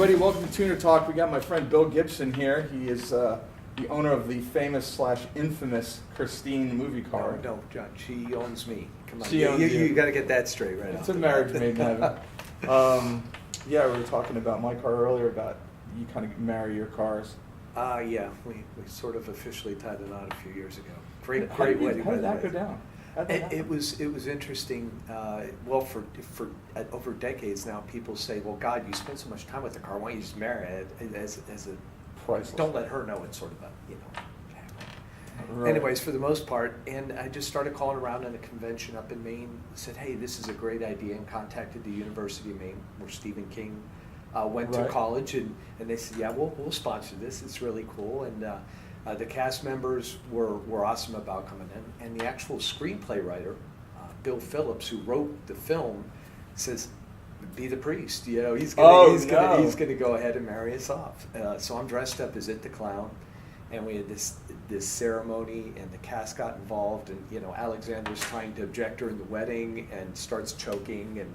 everybody. Welcome to Tuner Talk. We got my friend Bill Gibson here. He is the owner of the famous/infamous Christine movie car. No, John, she owns me. Come on, She owns you. You got to get that straight right. It's a marriage made in heaven. Yeah, we were talking about my car earlier, about you kind of marry your cars. Yeah, we sort of officially tied the knot a few years ago. Great How did wedding. that go down? It was interesting. Well, for over decades now, people say, "Well, God, you spend so much time with the car. Why don't you just marry it as a Priceless. Don't let her know it's sort of a Right. Anyways, for the most part, and I just started calling around in a convention up in Maine. Said, "Hey, this is a great idea," and contacted the University of Maine, where Stephen King went to college, and they said, "Yeah, we'll sponsor this. It's really cool." And the cast members were awesome about coming in, and the actual screenplay writer, Bill Phillips, who wrote the film, says, "Be the priest." You know, he's gonna go ahead and marry us off. So I'm dressed up as It the Clown, and we had this ceremony, and the cast got involved, and Alexander's trying to object during the wedding and starts choking, and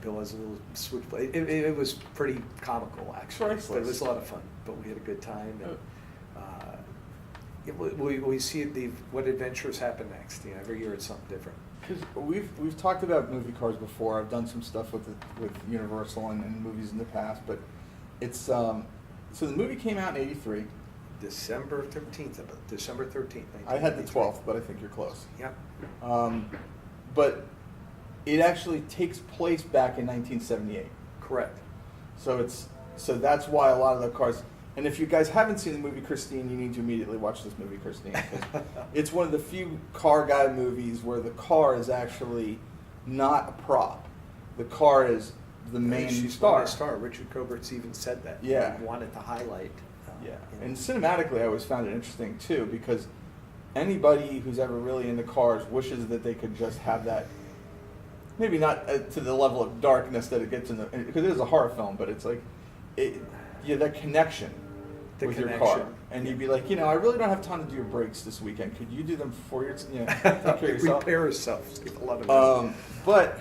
Bill has a little switchblade. It was pretty comical, actually, but it was a lot of fun. But we had a good time. And, we see what adventures happen next. Every year it's something different. Because we've talked about movie cars before. I've done some stuff with Universal and movies in the past, but it's so the movie came out in '83. December 13th. December 13th. I had the 12th, but I think you're close. Yep. But it actually takes place back in 1978. Correct. So that's why a lot of the cars. And if you guys haven't seen the movie Christine, you need to immediately watch this movie Christine. It's one of the few car guy movies where the car is actually not a prop. The car is the main star. Richard Cobert's even said that. Yeah. He wanted to highlight. Yeah. And cinematically, I always found it interesting too, because anybody who's ever really into cars wishes that they could just have that. Maybe not to the level of darkness that it gets in because it is a horror film, but it's like that connection with your car, and you'd be like, I really don't have time to do your brakes this weekend. Could you do them before your take care of yourself? Repair yourself. A lot of but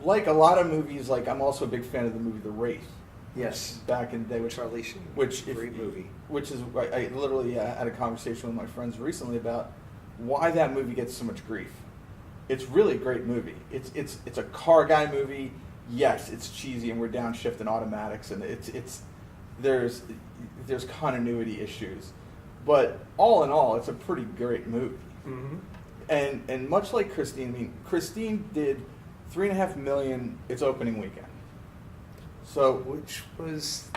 like a lot of movies, like I'm also a big fan of the movie The Wraith. Yes, back in the day, Charlie Sheen. Great movie. Which is I literally had a conversation with my friends recently about why that movie gets so much grief. It's really a great movie. It's a car guy movie. Yes, it's cheesy, and we're downshifting automatics, and there's continuity issues, but all in all, it's a pretty great movie. Mm-hmm. And much like Christine, Christine did $3.5 million its opening weekend. So which was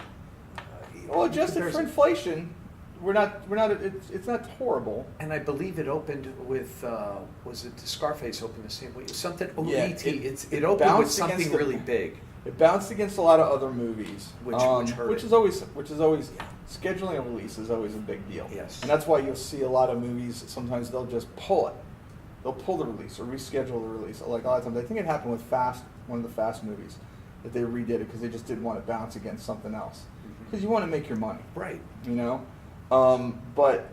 adjusted for inflation. It's not horrible. And I believe it opened with was it Scarface opened the same way? Something E.T. It opened with something really big. It bounced against a lot of other movies, which is always scheduling a release is always a big deal. Yes, and that's why you'll see a lot of movies. Sometimes they'll just pull it. They'll pull the release or reschedule the release. Like a lot of times, I think it happened with one of the Fast movies, that they redid it because they just didn't want to bounce against something else. Because you want to make your money, right? But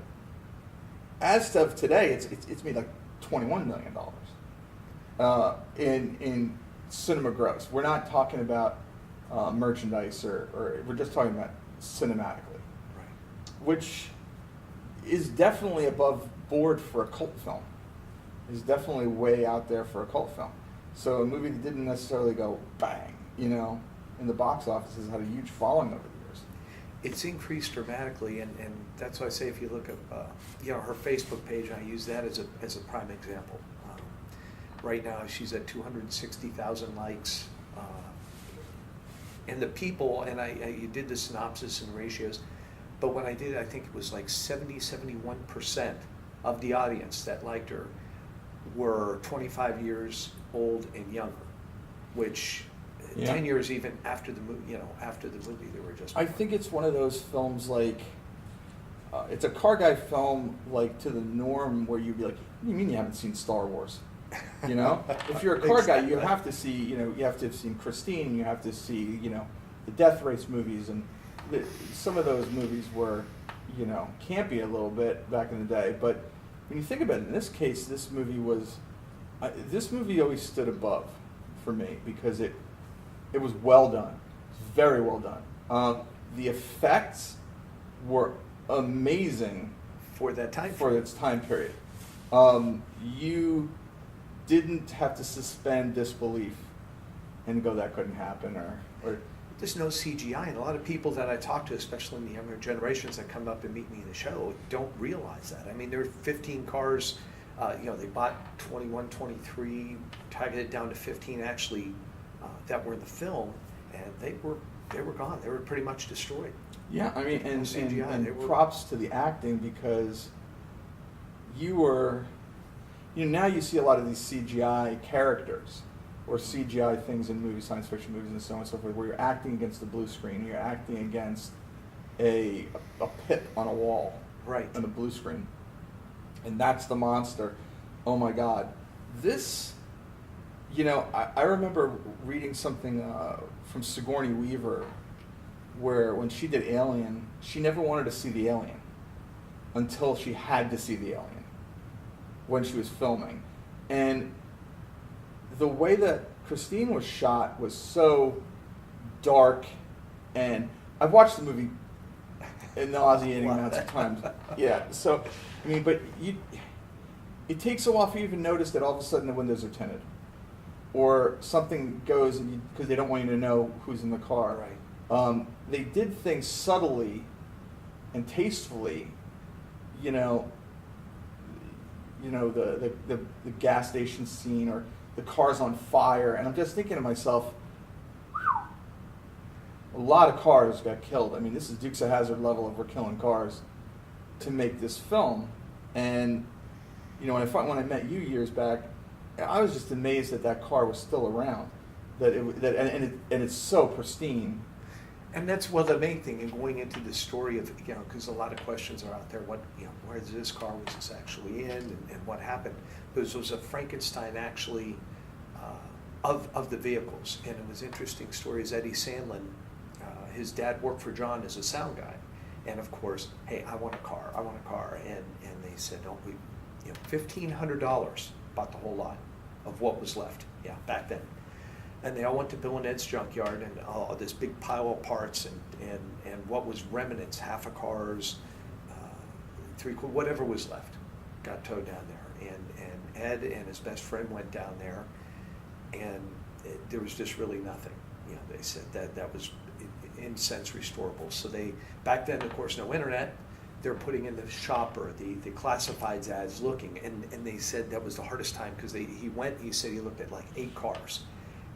as of today, it's made like $21 million in cinema gross. We're not talking about merchandise or we're just talking about cinematically, right? Which is definitely above board for a cult film. Is definitely way out there for a cult film. So a movie that didn't necessarily go bang, in the box office has had a huge following over the years. It's increased dramatically, and that's why I say if you look at her Facebook page, I use that as a prime example. Right now, she's at 260,000 likes, and the people. And you did the synopsis and ratios, but when I did, I think it was like 71% of the audience that liked her were 25 years old and younger, which 10 years even after the movie, they were just. I think it's one of those films like it's a car guy film, like to the norm, where you'd be like, "What do you mean you haven't seen Star Wars?" If you're a car guy, you have to see, you have to have seen Christine, you have to see, the Death Race movies, and some of those movies were, campy a little bit back in the day, but. When you think about it, in this case, this movie always stood above for me because it was well done, very well done. The effects were amazing For that time for frame. its time period. You didn't have to suspend disbelief and go, that couldn't happen, or There's no CGI, and a lot of people that I talk to, especially in the younger generations that come up and meet me in the show, don't realize that. I mean, there are 15 cars, they bought 21, 23, targeted it down to 15 actually that were in the film, and they were gone. They were pretty much destroyed. yeah, I mean, and CGI, they were- props to the acting, because now you see a lot of these CGI characters or CGI things in movies, science fiction movies, and so on and so forth, where you're acting against the blue screen, you're acting against a pip on a wall, Right. on the blue screen, and that's the monster. Oh my God, this. I remember reading something from Sigourney Weaver, where when she did Alien, she never wanted to see the alien until she had to see the alien when she was filming. And the way that Christine was shot was so dark, and I've watched the movie nauseating amounts of times. Yeah, so, I mean, but it takes a while for you to even notice that all of a sudden the windows are tinted. Or something goes, because they don't want you to know who's in the car. Right. They did things subtly and tastefully. The gas station scene, or the car's on fire, and I'm just thinking to myself, a lot of cars got killed. I mean, this is Dukes of Hazzard level of we're killing cars to make this film. And when I met you years back, I was just amazed that car was still around, and it's so pristine. And that's the main thing in going into the story of, because a lot of questions are out there. Where is this car was this actually in, and what happened? This was a Frankenstein actually of the vehicles, and it was interesting stories. Eddie Sandlin, his dad worked for John as a sound guy, and of course, hey, I want a car, and they said, no, $1,500 bought the whole lot of what was left, back then. And they all went to Bill and Ed's junkyard, and this big pile of parts and what was remnants, half a car's, whatever was left, got towed down there. And Ed and his best friend went down there, and there was just really nothing. They said that was in sense restorable. So back then, of course, no internet. They're putting in the shopper, the classifieds ads looking, and they said that was the hardest time, because he said he looked at like 8 cars.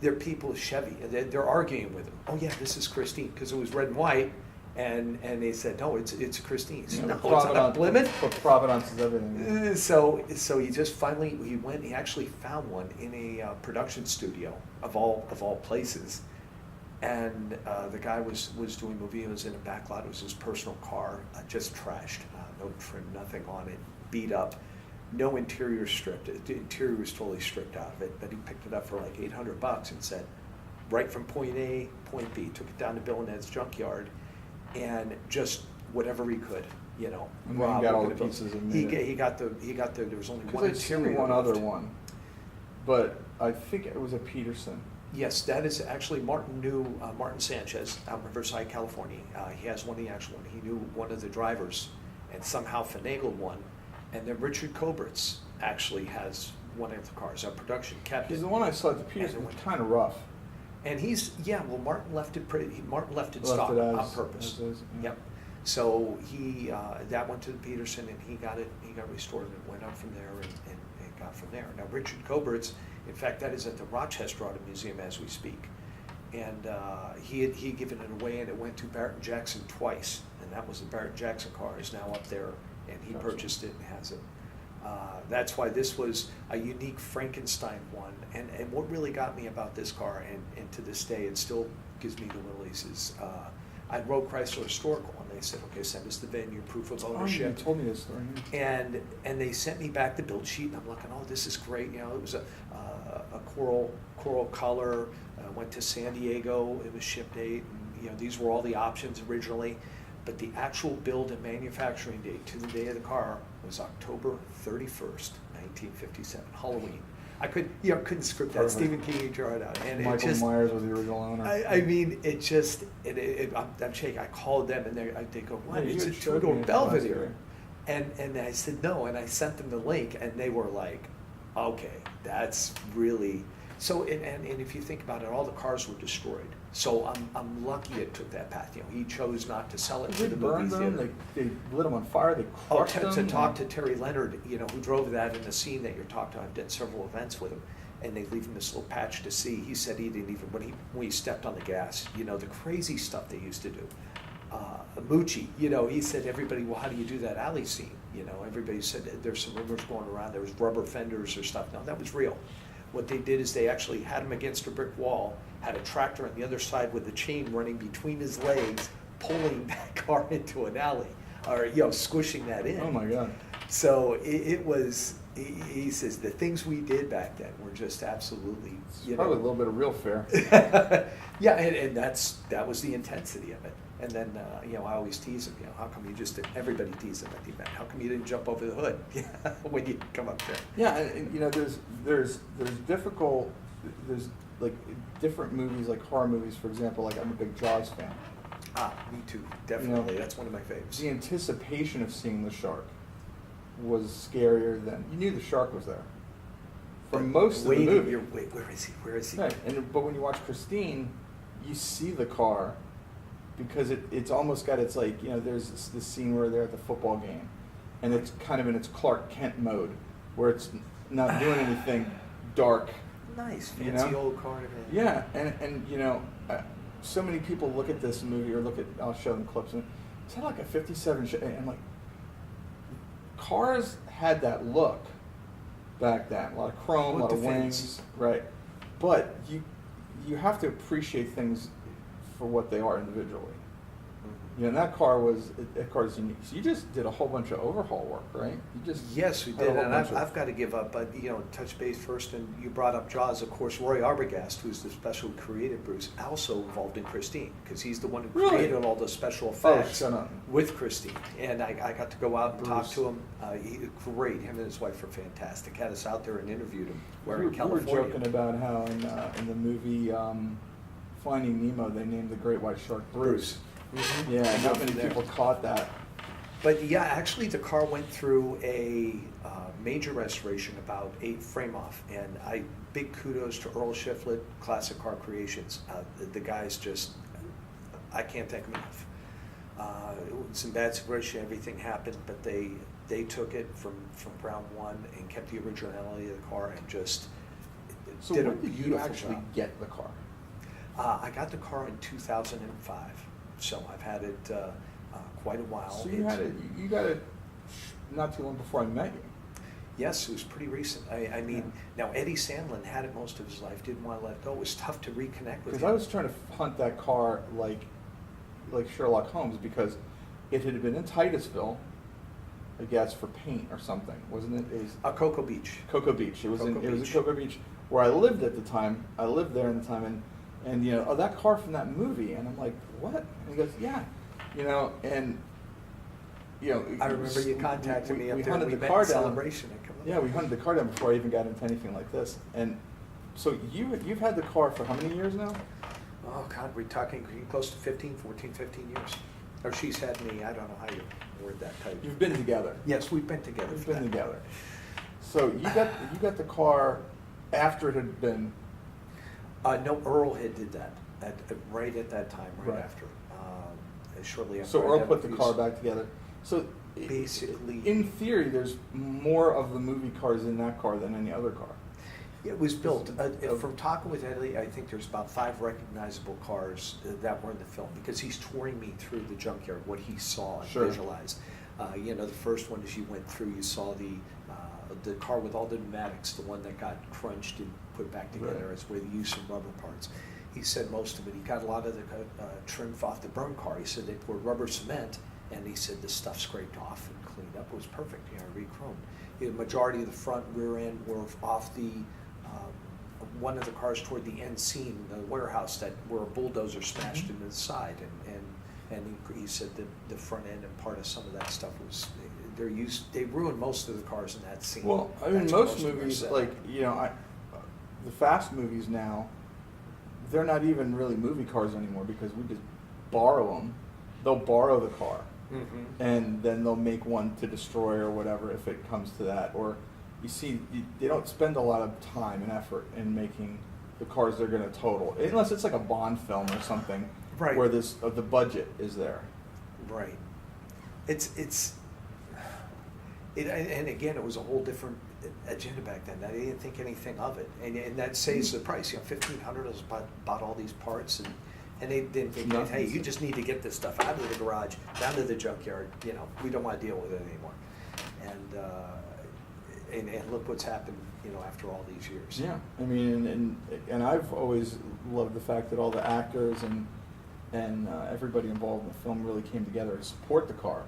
There are people with Chevy, they're arguing with him. Oh yeah, this is Christine, because it was red and white, and they said, no, it's Christine. So, no, it's not a Plymouth. But Providence is everything. So he just finally, he actually found one in a production studio of all places. And the guy was doing movie. It was in a back lot. It was his personal car, just trashed, no trim, nothing on it, beat up, no interior stripped. The interior was totally stripped out of it. But he picked it up for like $800 and said, right from point A, point B. Took it down to Bill and Ed's junkyard, and just whatever he could, And then he got all the pieces. He got the. There was only one I'd seen interior. one other left. one, but I think it was a Peterson. Yes, that is actually Martin Sanchez out in Riverside, California. He has one of the actual one. He knew one of the drivers and somehow finagled one. And then Richard Koberts actually has one of the cars, a production captain. Because the one I saw at the Peterson was kind of rough. And Martin left it Left stock it on as- purpose. as is, yeah. Yep. So that went to the Peterson, and he got restored, and went up from there and got from there. Now Richard Koberts, in fact, that is at the Rochester Auto Museum as we speak. And he had given it away, and it went to Barrett and Jackson twice. And that was the Barrett and Jackson car, is now up there, and he purchased it and has it. That's why this was a unique Frankenstein one. And what really got me about this car, and to this day it still gives me the willies, is I wrote Chrysler Historical, and they said, okay, send us the VIN, proof of ownership. Oh, you told me this story. And they sent me back the build sheet, and I'm looking, oh, this is great. It was a coral color. Went to San Diego. It was ship date, and these were all the options originally. But the actual build and manufacturing date to the day of the car was October 31st, 1957, Halloween. couldn't script that. Perfect. Stephen King draw it out, and Michael Myers was the original owner. I mean, it just, I'm shaking. I called them, and they go, "What? Yeah, you It's a had showed me two-door it Belvedere." last year. And I said no, and I sent them the link, and they were like, "Okay, that's really." So and if you think about it, all the cars were destroyed. So I'm lucky it took that path. You know, he chose not to sell it to They the burned movie them. theater. They lit them on fire. They Oh, crushed to them. talk to Terry Leonard, you know, who drove that in the scene that you're talking about. I've done several events with him, and they leave him this little patch to see. He said he didn't even, when he stepped on the gas, you know, the crazy stuff they used to do. Moochie, you know, he said, everybody, well, how do you do that alley scene? You know, everybody said there's some rumors going around, there was rubber fenders or stuff. No, that was real. What they did is they actually had him against a brick wall, had a tractor on the other side with a chain running between his legs, pulling that car into an alley, or, you know, squishing that in. Oh my God. So it was, he says, the things we did back then were just absolutely, you Probably a know. little bit of real fear. Yeah, and that was the intensity of it. And then, you know, I always tease him, you know, how come you just didn't, everybody teased him at the event, how come you didn't jump over the hood when you come up there? Yeah, and you know, there's like different movies, like horror movies, for example. Like I'm a big Jaws fan. Me too, definitely, You know, that's one of my favorites. The anticipation of seeing the shark was scarier than you knew the shark was there for most of the Waiting, movie. wait, where is he, where is he? Right, but when you watch Christine, you see the car because it's almost got its, like, you know, there's this scene where they're at the football game, and it's kind of in its Clark Kent mode, where it's not doing anything dark. Nice, You fancy know? old car. Yeah, and you know, so many people look at this movie or I'll show them clips, and it's had like a 57, and I'm like, cars had that look back then, a lot of chrome, a lot of wings, right? But you have to appreciate things for what they are individually. You know, and that car's unique. So you just did a whole bunch of overhaul work, right? You just Yes, we had a did, whole and bunch of- I've got to give up, but, you know, touch base first, and you brought up Jaws, of course, Roy Arbogast, who's the special creative Bruce, also involved in Christine, because he's the one who Really? created all the special Oh, effects shut up. with Christine, and I got to go out and talk Bruce. to him. Great, him and his wife are fantastic, had us out there and interviewed him. We're We in California. were joking about how in the movie Finding Nemo, they named the great white shark Bruce. Mhm. Yeah, And not from many there. people caught that. But yeah, actually, the car went through a major restoration about 8 frame off, and big kudos to Earl Shiflett, Classic Car Creations. The guys just, I can't thank them enough. Some bad situation, everything happened, but they took it from ground one and kept the originality of the car and just So did a when did you beautiful actually job. get the car? I got the car in 2005, so I've had it quite a while. So you had it. You got it not too long before I met you. Yes, it was pretty recent. I mean, now Eddie Sandlin had it most of his life, didn't want to let it go. It was tough to reconnect with Because him. I was trying to hunt that car like Sherlock Holmes, because it had been in Titusville, I guess, for paint or something, wasn't it? It was Cocoa Beach. Cocoa Beach. It was Cocoa in Beach. Cocoa Beach where I lived at the time. I lived there in the time, and you know, oh, that car from that movie, and I'm like, what? And he goes, yeah, you know, and you know, I remember you contacted me up there. hunted We the met car in down. Celebration. Yeah, we hunted the car down before I even got into anything like this. And so you've had the car for how many years now? Oh, God, we're talking close to 15 years. Or she's had me, I don't know how you word that type. You've been together. Yes, we've been together. We've for been that. together. So you got the car after it had been. No, Earl had did that right at that time, right Right. after. Shortly after. So I Earl had put the these- car back together. So Basically- in theory, there's more of the movie cars in that car than any other car. It was built, from talking with Eddie, I think there's about 5 recognizable cars that were in the film, because he's touring me through the junkyard, what he saw and Sure. visualized. You know, the first one, as you went through, you saw the car with all the pneumatics, the one that got crunched and put back together, Right. as where they used some rubber parts. He said most of it, he got a lot of the trim off the burn car. He said they poured rubber cement, and he said the stuff scraped off and cleaned up. It was perfect, you know, re-chromed. The majority of the front rear end were off the one of the cars toward the end scene, the warehouse, that where a bulldozer smashed into the side, and he said that the front end and part of some of that stuff was they ruined most of the cars in that scene. Well, I mean, That's where most of them are movies, set. like, you know, the fast movies now, they're not even really movie cars anymore because we just borrow them. They'll borrow the car, and then they'll make one to destroy or whatever if it comes to that. Or you see, they don't spend a lot of time and effort in making the cars they're going to total, unless it's like a Bond film or something, right, where the budget is there. Right. And again, it was a whole different agenda back then. I didn't think anything of it, and that saves the price. You know, $1,500 bought all these parts, and they didn't think, hey, you just need to get this stuff out of the garage, down to the junkyard. You know, we don't want to deal with it anymore. And look what's happened, you know, after all these years. Yeah, I mean, and I've always loved the fact that all the actors and everybody involved in the film really came together to support the car.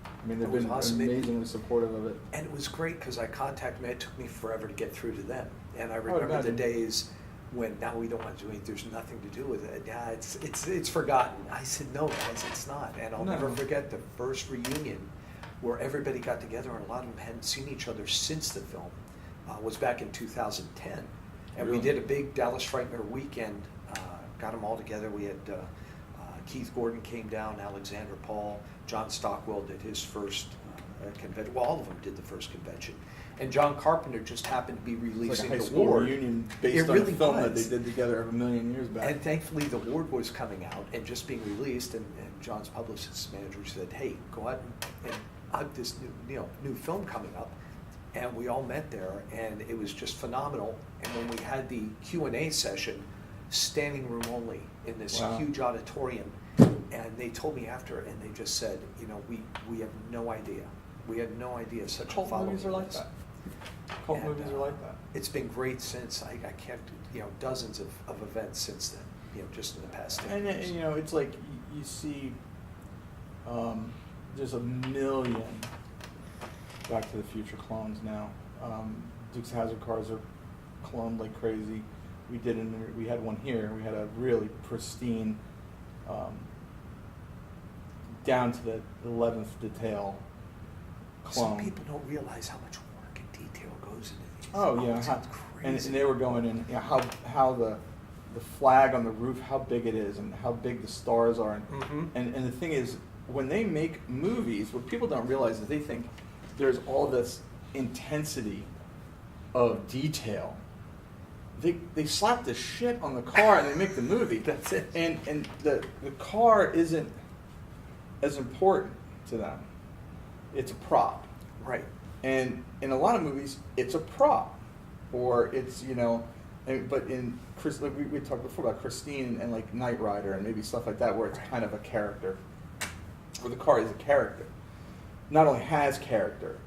I mean, they've been awesome. Amazingly supportive of it. And it was great because I contacted them. It took me forever to get through to them. And I remember the days when now we don't want to do anything. There's nothing to do with it. Yeah, it's forgotten. I said, no, guys, it's not. And I'll never forget the first reunion where everybody got together, and a lot of them hadn't seen each other since the film. Was back in 2010. And we did a big Dallas Frightmare weekend. Got them all together. We had Keith Gordon came down, Alexander Paul, John Stockwell did his first convention. Well, all of them did the first convention. And John Carpenter just happened to be releasing like a high the school Ward. reunion based on a film that they did together a million years back. And thankfully the Ward was coming out and just being released, and John's publicist manager said, hey, go out and hug this new film coming up. And we all met there, and it was just phenomenal. And when we had the Q&A session, standing room only in this huge auditorium, and they told me after, and they just said, you know, we have no idea. We had no idea such a following. Movies are like that. Cult movies are like that. It's been great since. I can't, you know, dozens of events since then, you know, just in the past 10 years. And you know, it's like you see there's a million Back to the Future clones now. Dukes of Hazzard cars are cloned like crazy. We had one here. We had a really pristine, down to the 11th detail clone. Some people don't realize how much work and detail goes into these. Oh yeah, It's crazy. and they were going in, you know, how the flag on the roof, how big it is, and how big the stars are, and the thing is, when they make movies, what people don't realize is they think there's all this intensity of detail. They slap the shit on the car and they make the movie. That's it. And the car isn't as important to them. It's a prop. Right. And in a lot of movies, it's a prop, or it's, you know, but in Chris, like we talked before about Christine and like Knight Rider and maybe stuff like that, where it's kind of a character, where the car is a character. Not only has character,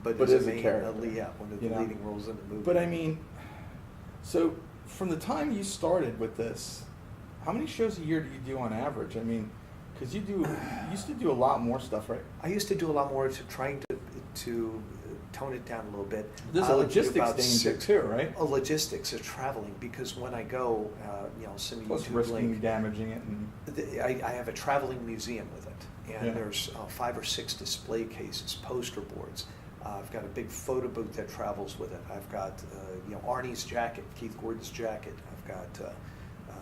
but is a character. One of the leading roles in the movie. But I mean, so from the time you started with this, how many shows a year do you do on average? I mean, because you used to do a lot more stuff, right? I used to do a lot more to trying to tone it down a little bit. There's a logistics danger too, right? Logistics of traveling, because when I go, you know, some Plus YouTube risking link, damaging it. And I have a traveling museum with it, and there's 5 or 6 display cases, poster boards. I've got a big photo booth that travels with it. I've got you know, Arnie's jacket, Keith Gordon's jacket. I've got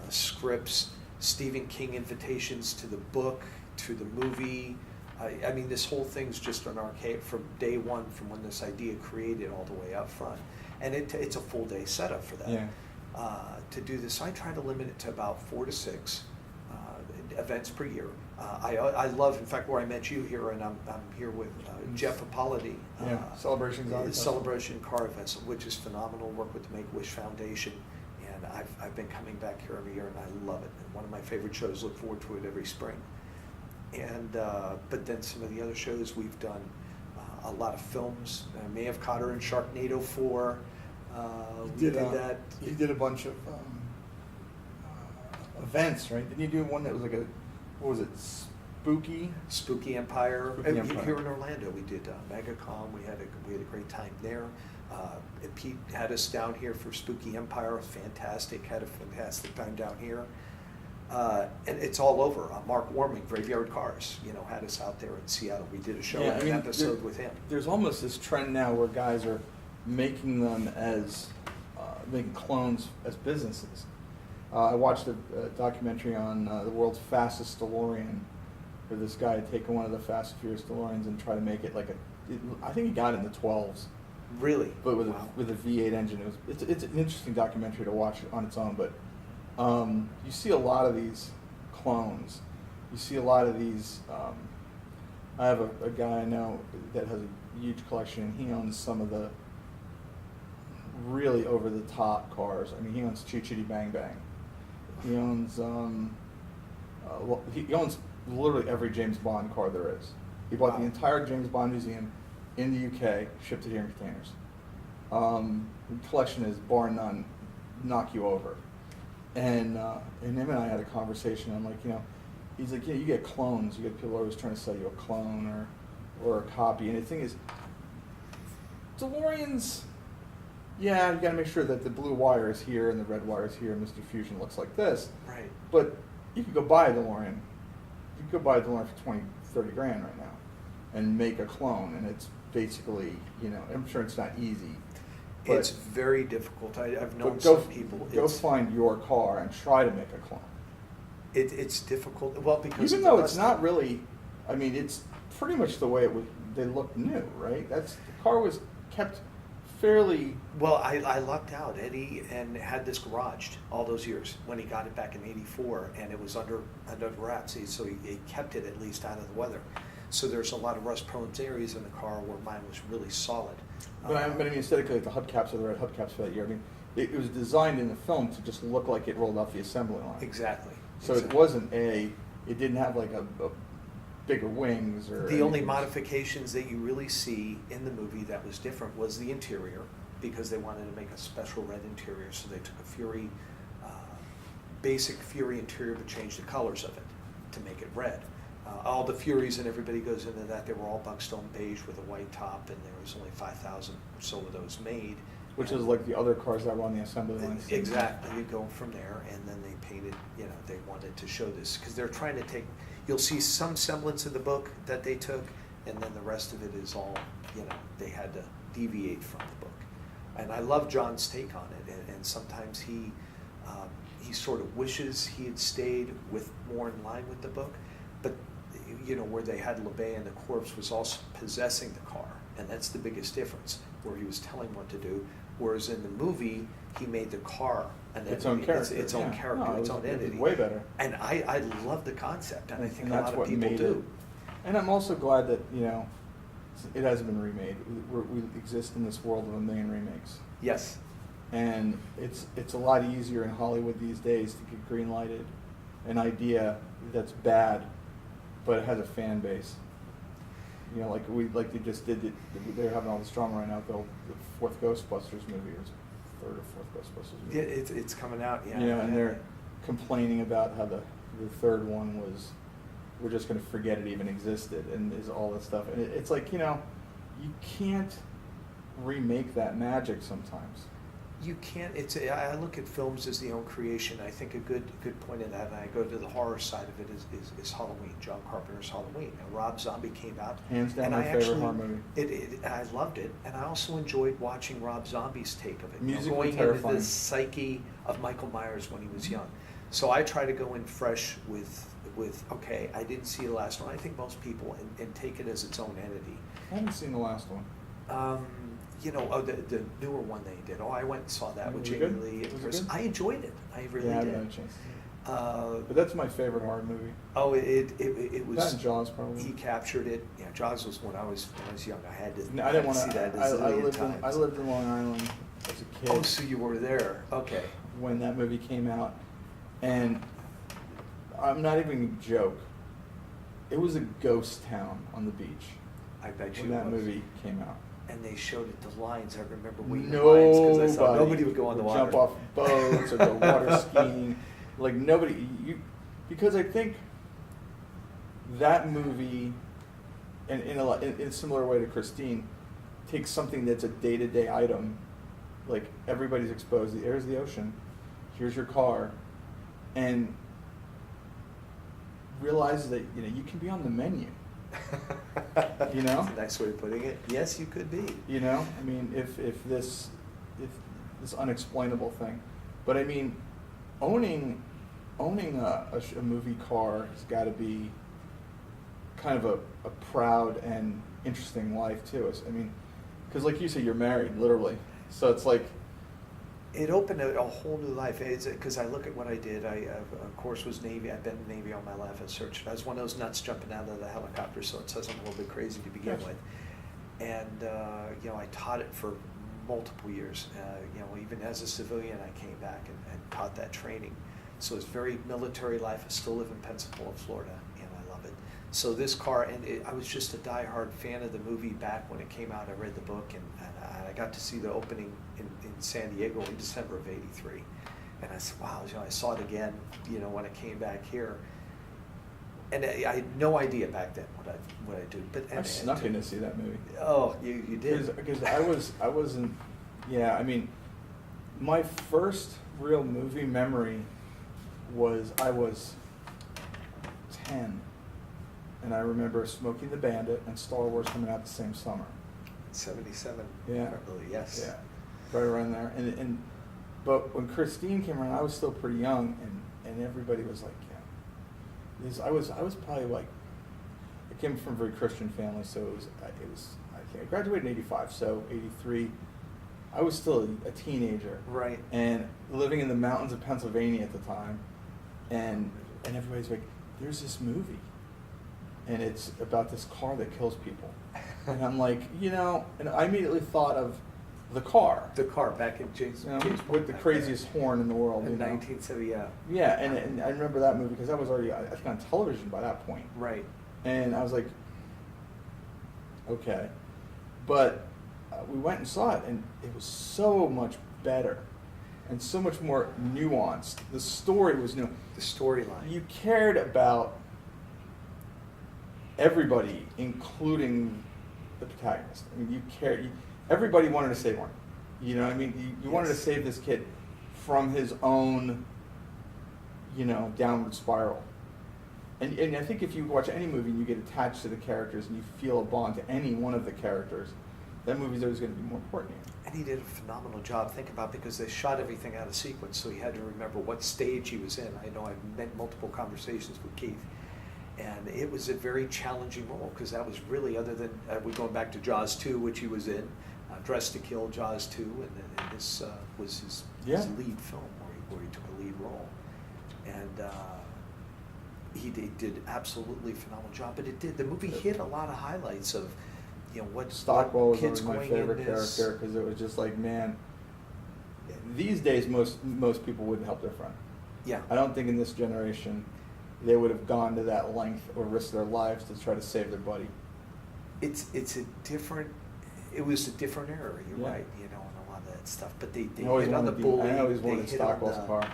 scripts, Stephen King invitations to the book, to the movie. I mean, this whole thing's just an arcade from day one, from when this idea created all the way up front. And it's a full day setup for that. yeah. To do this, I try to limit it to about 4 to 6 events per year. I love, in fact, where I met you here, and I'm here with Jeff Apolloди. Celebration Car Events, which is phenomenal. Work with the Make-A-Wish Foundation, and I've been coming back here every year, and I love it. And one of my favorite shows. Look forward to it every spring. And but then some of the other shows we've done, a lot of films. Maeve Cotter and Sharknado 4. We did that. You did a bunch of events, right? Didn't you do one that was like what was it, Spooky Empire. Spooky Empire. Here in Orlando, we did MegaCon. We had a great time there. And Pete had us down here for Spooky Empire. Fantastic. Had a fantastic time down here. And it's all over. Mark Warming, Graveyard Cars, you know, had us out there in Seattle. We did a show, an episode with him. There's almost this trend now where guys are making them as making clones as businesses. I watched a documentary on the world's fastest DeLorean, where this guy had taken one of the Fast and Furious DeLoreans and tried to make it like I think he got it in the 12s. Really? But with Wow. a V8 engine. It's an interesting documentary to watch on its own, but you see a lot of these clones. You see a lot of these. I have a guy I know that has a huge collection, and he owns some of the really over the top cars. I mean, he owns Chitty Chitty Bang Bang. He owns he owns literally every James Bond car there is. He bought the entire James Bond museum in the UK, shipped it here in containers. The collection is bar none, knock you over. And him and I had a conversation. I'm like, he's like, you get clones. You get people always trying to sell you a clone or a copy. And the thing is, DeLoreans, yeah, you got to make sure that the blue wire is here and the red wire is here, and Mr. Fusion looks like this. Right. But you could go buy a DeLorean. You could go buy a DeLorean for 20, 30 grand right now and make a clone. And it's basically, I'm sure it's not easy. But, it's very difficult. I've known some people. Go find your car and try to make a clone. It's difficult. Well, because even though it's not really, I mean, it's pretty much the way they look new, right? The car was kept fairly. Well, I lucked out, Eddie, and had this garaged all those years when he got it back in '84, and it was under wraps, so he kept it at least out of the weather. So there's a lot of rust-prone areas in the car where mine was really solid. But I mean, aesthetically, the hubcaps are the red hubcaps for that year. I mean, it was designed in the film to just look like it rolled off the assembly line. Exactly. So it wasn't it didn't have like a bigger wings or. The only modifications that you really see in the movie that was different was the interior, because they wanted to make a special red interior, so they took a basic Fury interior, but changed the colors of it to make it red. All the Furies, and everybody goes into that, they were all buckstone beige with a white top, and there was only 5,000 or so of those made. Which is like the other cars that were on the assembly line. Exactly, you go from there, and then they painted, they wanted to show this, because they're trying to take, you'll see some semblance of the book that they took, and then the rest of it is all, they had to deviate from the book. And I love John's take on it, and sometimes he sort of wishes he had stayed with more in line with the book, but where they had LeBay and the corpse was also possessing the car, and that's the biggest difference, where he was telling what to do, whereas in the movie, he made the car its own character. Its own character, its own entity. Way better. And I love the concept, and I think a that's lot of people do. And I'm also glad that, it hasn't been remade. We exist in this world of a million remakes. Yes. And it's a lot easier in Hollywood these days to get green-lighted an idea that's bad, but it has a fan base. Like they just did. They're having all this drama right now. The fourth Ghostbusters movie, or third or fourth Ghostbusters movie. Yeah, it's coming out. Yeah. And they're complaining about how the third one was. We're just going to forget it even existed, and is all this stuff. And it's like you can't remake that magic sometimes. You can't. I look at films as the own creation. I think a good point of that, and I go to the horror side of it, is Halloween. John Carpenter's Halloween. And Rob Zombie came out. Hands down, and my favorite horror movie. I loved it, and I also enjoyed watching Rob Zombie's take of it. Musically going terrifying. into the psyche of Michael Myers when he was young. So I try to go in fresh with okay, I didn't see the last one. I think most people and take it as its own entity. I haven't seen the last one. The newer one they did. I went and saw that with Was it Jamie good? Lee and Was it Chris. good? I enjoyed it. I really I did. haven't had a chance. But that's my favorite horror movie. Oh, it was. That and Jaws, probably. He captured it. Yeah, Jaws was when I was young. I had to. No, I didn't want see to. that I lived in Long Island as a kid. Oh, so you were there? Okay. When that movie came out, and I'm not even a joke. It was a ghost town on the beach. I bet you when that was. movie came out. And they showed it the lines. I remember waiting in lines because I thought nobody would go on the water. Jump off boats or go water skiing. Like nobody. Because I think that movie, and in a similar way to Christine, takes something that's a day-to-day item. Like everybody's exposed. There's the ocean. Here's your car, and realizes that you can be on the menu. That's a nice way of putting it. Yes, you could be. I mean, if this unexplainable thing. But I mean, owning a movie car has got to be kind of a proud and interesting life too. I mean, because like you said, you're married, literally. So it's like, it opened a whole new life. Because I look at what I did. I of course was Navy. I've been in the Navy all my life. I searched. I was one of those nuts jumping out of the helicopter. So it says I'm a little bit crazy to begin Yes. with. And I taught it for multiple years. Even as a civilian, I came back and taught that training. So it's very military life. I still live in Pensacola, Florida, and I love it. So this car, I was just a diehard fan of the movie back when it came out. I read the book, and I got to see the opening in San Diego in December of '83. And I said, wow, I saw it again, when I came back here. And I had no idea back then what I do. But I snuck in to see that movie. Oh, you did? Because I wasn't, yeah, I mean, my first real movie memory was I was 10, and I remember Smokey the Bandit and Star Wars coming out the same summer. 77. Yeah. Probably, yes. Yeah, right around there. But when Christine came around, I was still pretty young, and everybody was like, yeah. I was probably like, I came from a very Christian family, so I graduated in '85, so '83, I was still a teenager. Right. And living in the mountains of Pennsylvania at the time, and everybody's like, there's this movie, and it's about this car that kills people. And I'm like, and I immediately thought of the car. The car back in James With the craziest horn in the world. in 1970. Yeah, and I remember that movie because I was already, I think, on television by that point. Right. And I was like, okay. But we went and saw it, and it was so much better and so much more nuanced. The story was new. The storyline. You cared about everybody, including the protagonist. I mean, you cared. Everybody wanted to save one. You know what I mean? You wanted to save this kid from his own, downward spiral. And I think if you watch any movie and you get attached to the characters and you feel a bond to any one of the characters, that movie's always going to be more important. And he did a phenomenal job. Think about, because they shot everything out of sequence, so he had to remember what stage he was in. I know I've had multiple conversations with Keith, and it was a very challenging role, because that was really, other than we're going back to Jaws 2, which he was in, Dressed to Kill, Jaws 2, and this was his lead film where he took a lead role, and he did absolutely phenomenal job. But the movie hit a lot of highlights of what Stockwell was kids always my going favorite in character, because it was just like, man, these days most people wouldn't help their friend. Yeah. I don't think in this generation they would have gone to that length or risked their lives to try to save their buddy. It was a different era, you're Yeah. right, and a lot of that stuff. But they I always hit on the bully. I always they wanted hit on Stockwell's the- car.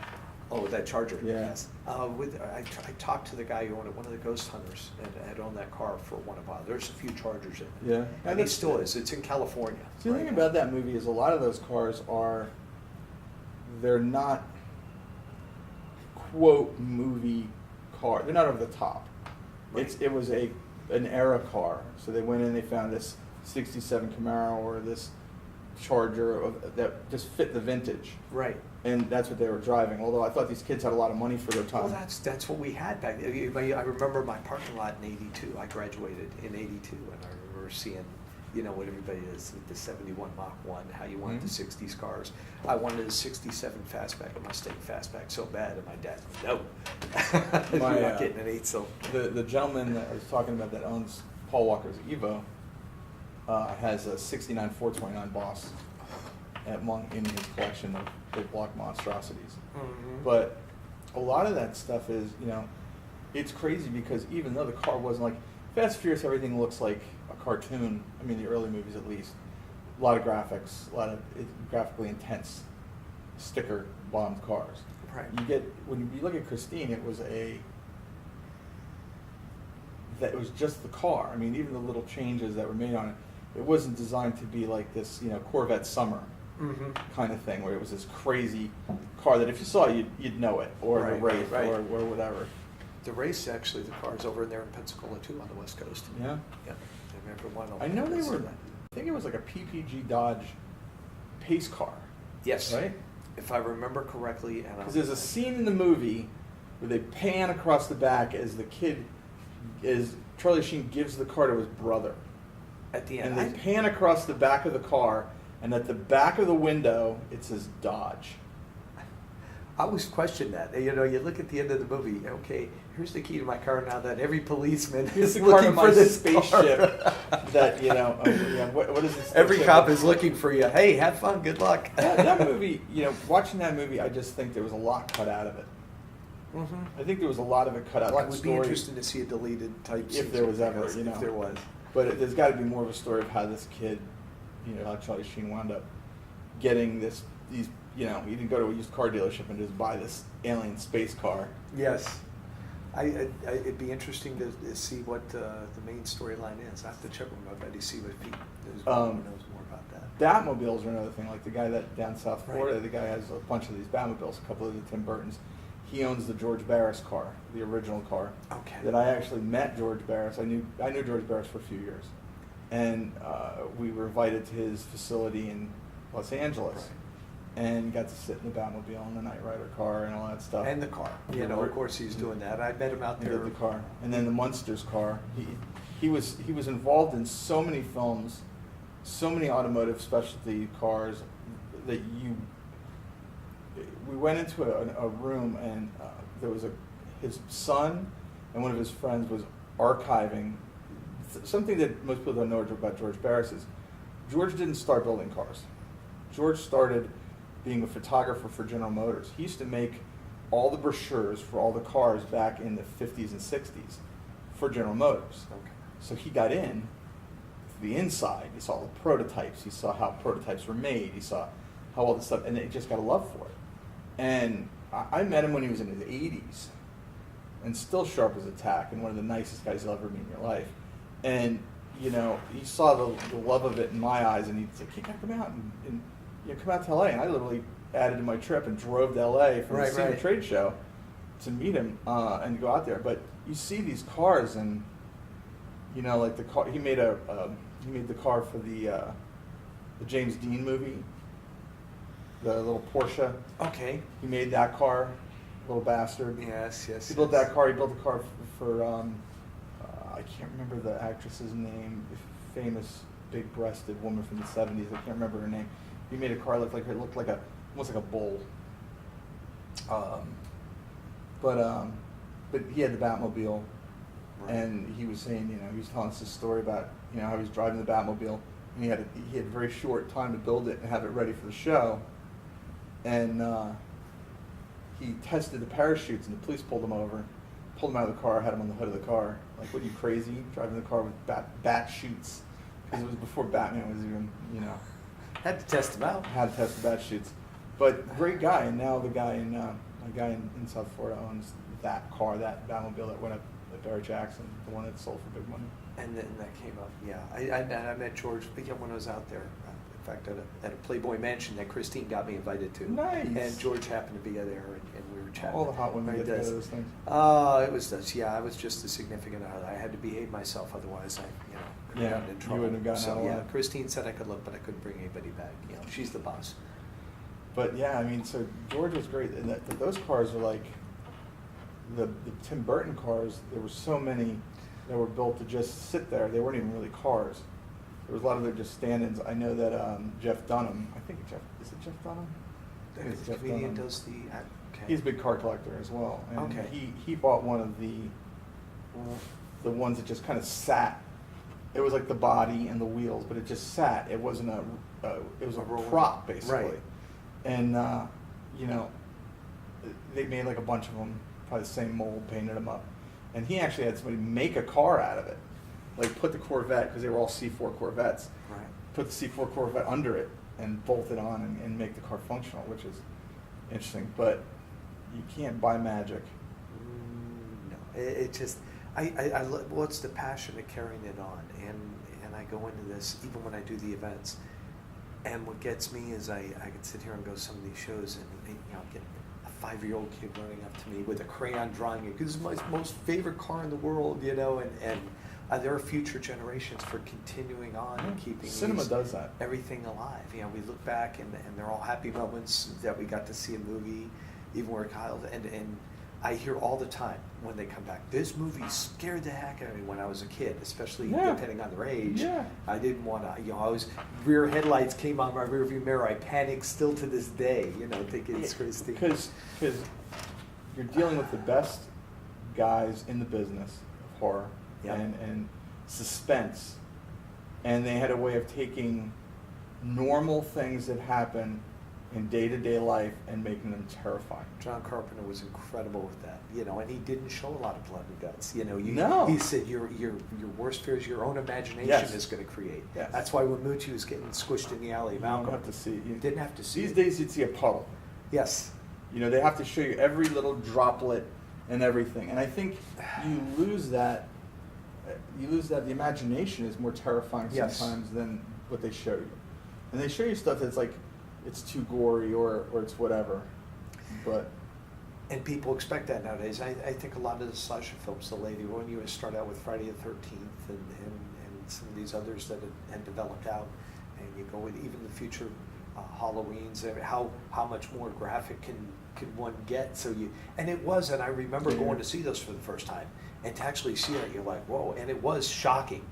Oh, that Charger. Yeah. Yes. I talked to the guy who owned it, one of the ghost hunters, and had owned that car for one while. There's a few Chargers in it. Yeah. And it still is. It's in California. See, the thing about that movie is a lot of those cars they're not, quote, movie car. They're not over the top. Right. It was an era car. So they went in, they found this '67 Camaro or this Charger that just fit the vintage. Right. And that's what they were driving. Although I thought these kids had a lot of money for their time. Well, that's what we had back then. I remember my parking lot in '82. I graduated in '82, and I remember seeing, what everybody is, the '71 Mach 1, how you wanted the '60s cars. I wanted a '67 Fastback, a Mustang Fastback so bad, and my dad, no, you're not getting an 8-cylinder. The gentleman that I was talking about that owns Paul Walker's Evo has a '69 429 Boss in his collection of big block monstrosities. Mm-hmm. But a lot of that stuff is, it's crazy because even though the car wasn't like Fast and Furious, everything looks like a cartoon. I mean, the early movies at least. A lot of graphics, a lot of graphically intense sticker bombed cars. Right. When you look at Christine, it was just the car. I mean, even the little changes that were made on it, it wasn't designed to be like this, Corvette Summer kind of thing, where it was this crazy car that if you saw it, you'd know it, or the Wraith, or whatever. The Race, actually, the car's over in there in Pensacola too, on the West Coast. Yeah. Yeah. I remember one. I know they were. I think it was like a PPG Dodge pace car. Yes. Right? If I remember correctly. Because there's a scene in the movie where they pan across the back as Charlie Sheen gives the car to his brother. At the end. And they pan across the back of the car, and at the back of the window, it says Dodge. I always question that. You know, you look at the end of the movie, okay, here's the key to my car now that every policeman is looking for this spaceship. That, you know, what is this? Every cop is looking for you. Hey, have fun, good luck. That movie, you know, watching that movie, I just think there was a lot cut out of it. Mm-hmm. I think there was a lot of it cut out. It would be interesting to see a deleted type if there was ever, you know. If there was. But there's got to be more of a story of how this kid, you know, how Charlie Sheen wound up getting these, you know, he didn't go to a used car dealership and just buy this alien space car. Yes. It'd be interesting to see what the main storyline is. I have to check with my buddy, see what he knows more about that. Batmobiles are another thing. Like the guy that down South Florida, Right. The guy has a bunch of these Batmobiles, a couple of the Tim Burtons. He owns the George Barris car, the original car. Okay. That I actually met George Barris. I knew George Barris for a few years, and we were invited to his facility in Los Angeles. Right. And got to sit in the Batmobile and the Knight Rider car and all that stuff. And the car. You know, of course he's doing that. I met him out He there. did the car. And then the Munsters car. He was involved in so many films, so many automotive specialty cars that we went into a room and there was his son and one of his friends was archiving something that most people don't know about George Barris is George didn't start building cars. George started being a photographer for General Motors. He used to make all the brochures for all the cars back in the 50s and 60s for General Motors. Okay. So he got in to the inside. He saw the prototypes. He saw how prototypes were made. He saw how all this stuff, and he just got a love for it. And I met him when he was in his 80s, and still sharp as a tack, and one of the nicest guys you'll ever meet in your life. And you know, he saw the love of it in my eyes, and he'd say, "Can you come out and you know, come out to LA?" And I literally added to my trip and drove to LA for the SEMA trade show to meet him and go out there. But you see these cars, and you know, like the car he made the car for the James Dean movie, the little Porsche. Okay. He made that car, little bastard. Yes. He built that car. He built the car for I can't remember the actress's name, the famous big-breasted woman from the 70s. I can't remember her name. He made a car look like almost like a bull. But he had the Batmobile, Right. and he was saying, you know, he was telling us this story about, you know, how he was driving the Batmobile, and he had a very short time to build it and have it ready for the show, and he tested the parachutes, and the police pulled him over, pulled him out of the car, had him on the hood of the car. Like, what are you, crazy? Driving the car with bat chutes? Because it was before Batman was even, you know. Had to test him out. Had to test the bat chutes. But great guy, and now the guy in South Florida owns that car, that Batmobile that went up at Barry Jackson, the one that sold for big money. And then that came up, yeah. I met George when I was out there. In fact, at a Playboy mansion that Christine got me invited to. Nice. And George happened to be there, and we were chatting. All the hot women Right, get together those things. It was this, yeah. I was just a significant other. I had to behave myself, otherwise could have gotten in you trouble. wouldn't have gotten so, out alive. Christine said I could look, but I couldn't bring anybody back. You know, she's the boss. But yeah, I mean, so George was great, and those cars are like the Tim Burton cars. There were so many that were built to just sit there. They weren't even really cars. There was a lot of them just stand-ins. I know that Jeff Dunham. Is it Jeff Dunham? I think it's The Jeff comedian Dunham. does the. Okay. He's a big car collector as well. And Okay. He bought one of the ones that just kind of sat. It was like the body and the wheels, but it just sat. It wasn't it was a prop basically. Right. And you know, they made like a bunch of them, probably the same mold, painted them up. And he actually had somebody make a car out of it, like put the Corvette, because they were all C4 Corvettes. Right. Put the C4 Corvette under it and bolt it on and make the car functional, which is interesting. But you can't buy magic. No, it just well, it's the passion of carrying it on, and I go into this even when I do the events. And what gets me is I can sit here and go to some of these shows and get a 5-year-old kid running up to me with a crayon drawing it because it's my most favorite car in the world, and there are future generations for continuing on and keeping Cinema does that. everything alive. You know, we look back and they're all happy moments that we got to see a movie, even where Kyle, and I hear all the time when they come back, this movie scared the heck out of me when I was a kid, especially depending on their age. Yeah. I didn't want to, I was, rear headlights came on my rear view mirror. I panicked still to this day, thinking it's Christy. Because you're dealing with the best guys in the business of horror and suspense. And they had a way of taking normal things that happen in day-to-day life and making them terrifying. John Carpenter was incredible with that, and he didn't show a lot of blood and guts. No. He said your worst fears your own imagination is going to create. Yes. That's why when Moochie was getting squished in the alley, Malcolm, you don't have to see. You didn't have to see. These days you'd see a puddle. Yes. They have to show you every little droplet and everything. And I think you lose that. The imagination is more terrifying sometimes than what they show you. And they show you stuff that's like, it's too gory or it's whatever. And people expect that nowadays. I think a lot of the slasher films, the lady, when you start out with Friday the 13th and some of these others that had developed out, and you go with even the future Halloweens, how much more graphic can one get? And I remember going to see those for the first time, and to actually see that, you're like, whoa, and it was shocking,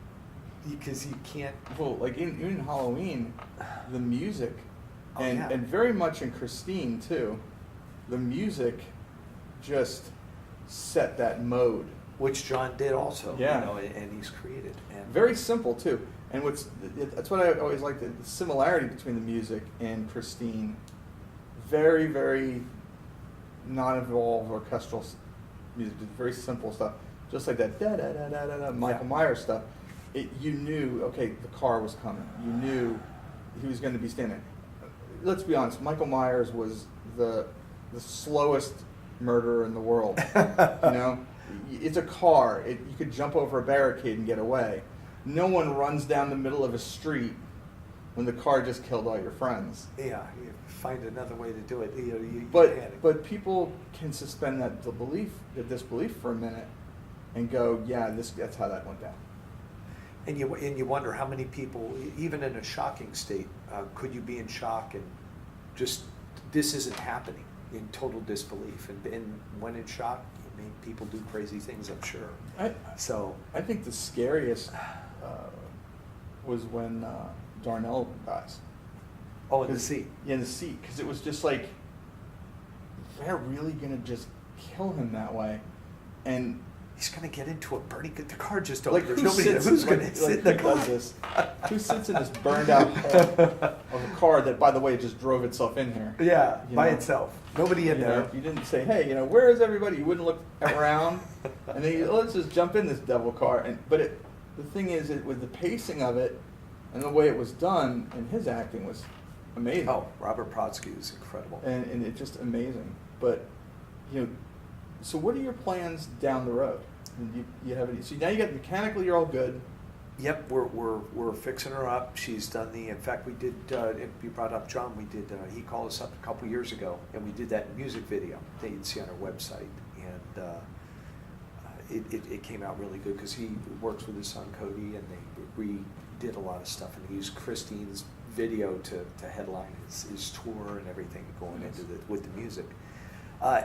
because you can't. Well, like in Halloween, the music, and very much in Christine too, the music just set that mode. Which John did also, Yeah. And he's created. And Very simple too. And that's what I always like, the similarity between the music and Christine. Very, very non-evolved orchestral music, just very simple stuff. Just like that da-da-da-da-da-da Michael Myers stuff. You knew, okay, the car was coming. You knew he was going to be standing. Let's be honest, Michael Myers was the slowest murderer in the world. It's a car. You could jump over a barricade and get away. No one runs down the middle of a street when the car just killed all your friends. Yeah, you find another way to do it. You panic. But people can suspend the disbelief for a minute and go, yeah, that's how that went down. And you wonder how many people, even in a shocking state, could you be in shock and just, this isn't happening, in total disbelief. And when in shock, people do crazy things, I'm sure. I think the scariest was when Darnell dies. Oh, in the seat. Yeah, in the seat. Because it was just like, they're really going to just kill him that way. And he's going to get into a burning, the car just like, there's nobody who's going to sit in the car. Who sits in this burned out hole of a car that, by the way, just drove itself in here? Yeah, by itself. Nobody in there. You didn't say, hey, where is everybody? You wouldn't look around. And then let's just jump in this devil car. The thing is, with the pacing of it and the way it was done, and his acting was amazing. Oh, Robert Brodsky was incredible. And it's just amazing. But, so what are your plans down the road? You have any? So now you got mechanically, you're all good. Yep, we're fixing her up. She's done in fact, we did, you brought up John, we did, he called us up a couple years ago, and we did that music video that you'd see on our website. And it came out really good, because he works with his son Cody, and they redid a lot of stuff, and he used Christine's video to headline his tour and everything going into with the music.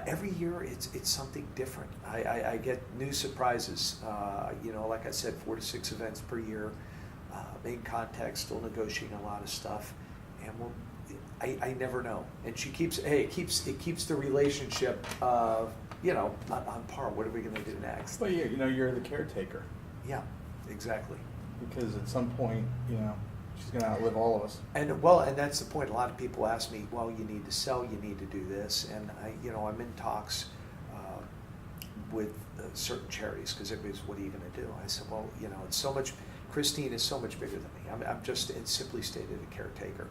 Every year it's something different. I get new surprises. Like I said, 4 to 6 events per year. Main contact, still negotiating a lot of stuff, and I never know. And she keeps it keeps the relationship on par. What are we going to do next? Well, you're the caretaker. Yeah, exactly. Because at some point, she's going to outlive all of us. And that's the point. A lot of people ask me, well, you need to sell, you need to do this, and I'm in talks with certain charities, because everybody's, what are you going to do? I said, well, it's so much. Christine is so much bigger than me. I'm just, it's simply stated, a caretaker.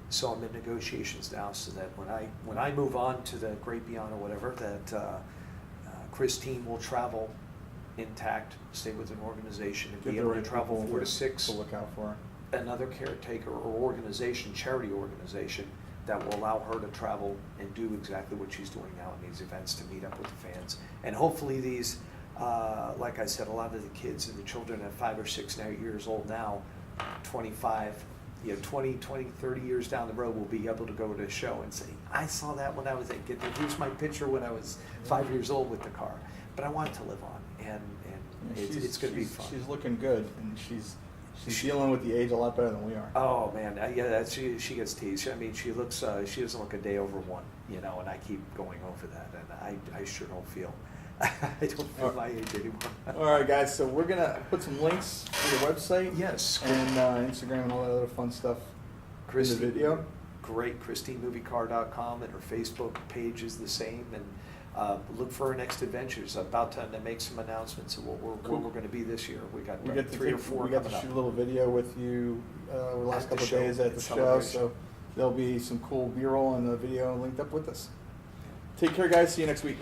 So I'm in negotiations now, so that when I move on to the great beyond or whatever, that Christine will travel intact, stay with an organization, and be able to travel 4 to 6. To look out for Another caretaker or organization, charity organization, that will allow her to travel and do exactly what she's doing now in these events, to meet up with the fans. And hopefully these like I said, a lot of the kids and the children at 5 or 6 and 8 years old now, 25, 20, 30 years down the road, will be able to go to a show and say, I saw that when I was 8. Here's my picture when I was 5 years old with the car. But I want it to live on, and it's going to be fun. She's looking good, and she's dealing with the age a lot better than we are. Oh man, she gets teased. I mean, she doesn't look a day over 1, and I keep going over that, and I sure don't feel. I don't feel my age anymore. All right, guys. So we're gonna put some links to the website, Yes, and Instagram and all that other fun stuff in the video. Great, ChristineMovieCar.com, and her Facebook page is the same. And look for our next adventures. About time to make some announcements of where we're going to be this year. We got 3 or 4 We got coming to up. shoot a little video with you the last At the couple of show, days at at the show, Celebration. so there'll be some cool B-roll and the video linked up with us. Take care, guys. See you next week.